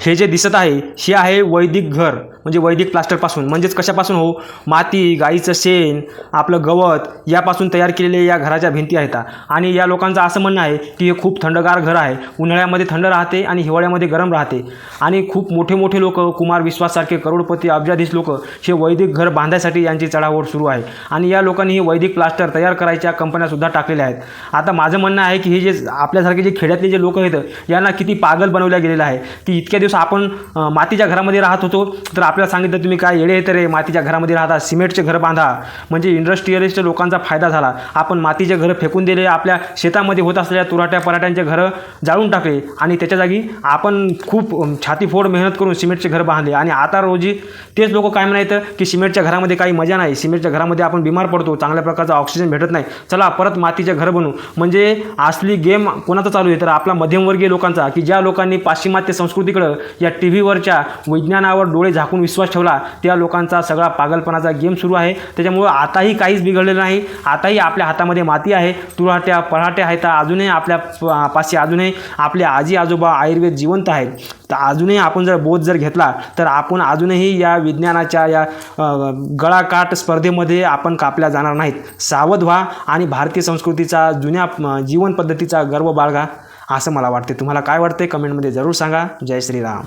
हे जे दिसत आहे हे आहे वैदिक घर, म्हणजे वैदिक प्लास्टरपासून, म्हणजेच कशापासून हो, माती, गाईचं शेण, आपलं गवत यापासून तयार केलेले या घराच्या भिंती आहेत. आणि या लोकांचं असं म्हणणं आहे की हे खूप थंडगार घर आहे, उन्हाळ्यामध्ये थंड राहते आणि हिवाळ्यामध्ये गरम राहते. आणि खूप मोठे मोठे लोक, कुमार विश्वाससारखे करोडपती अब्जाधीश लोक हे वैदिक घर बांधायसाठी यांची चढाओढ सुरू आहे. आणि या लोकांनी हे वैदिक प्लास्टर तयार करायच्या कंपन्यासुद्धा टाकलेल्या आहेत. आता माझं म्हणणं आहे की हे जे आपल्यासारखे जे खेड्यातले जे लोक आहेत यांना किती पागल बनवल्या गेलेलं आहे की इतक्या दिवस आपण मातीच्या घरामध्ये राहत होतो, तर आपल्याला सांगितलं तुम्ही काय येडे तर रे, मातीच्या घरामध्ये राहता, सिमेंटचे घर बांधा. म्हणजे इंडस्ट्रियलिस्ट लोकांचा फायदा झाला. आपण मातीचे घरं फेकून दिले, आपल्या शेतामध्ये होत असलेल्या तुराट्या पराठ्यांचे घरं जाळून टाकले आणि त्याच्या जागी आपण खूप छातीफोड मेहनत करून सिमेंटचे घर बांधले. आणि आता रोजी तेच लोक काय म्हणायचं की सिमेंटच्या घरामध्ये काही मजा नाही, सिमेंटच्या घरामध्ये आपण बिमार पडतो, चांगल्या प्रकारचा ऑक्सिजन भेटत नाही, चला परत मातीचे घर बनवू. म्हणजे असली गेम कोणाचा चालू आहे, तर आपला मध्यमवर्गीय लोकांचा, की ज्या लोकांनी पाश्चिमात्य संस्कृतीकडं या टी व्हीवरच्या विज्ञानावर डोळे झाकून विश्वास ठेवला, त्या लोकांचा सगळा पागलपणाचा गेम सुरू आहे. त्याच्यामुळं आताही काहीच बिघडलेलं नाही. आताही आपल्या हातामध्ये माती आहे, तुराट्या पराठ्या आहेत, अजूनही आपल्या पाशी अजूनही आपले आजी आजोबा आयुर्वेद जिवंत आहेत. तर अजूनही आपण जर बोध जर घेतला तर आपण अजूनही या विज्ञानाच्या या गळाकाट स्पर्धेमध्ये आपण कापल्या जाणार नाहीत. सावध व्हा आणि भारतीय संस्कृतीचा, जुन्या जीवन पद्धतीचा गर्व बाळगा, असं मला वाटते. तुम्हाला काय वाटते कमेंटमध्ये जरूर सांगा. जय श्रीराम.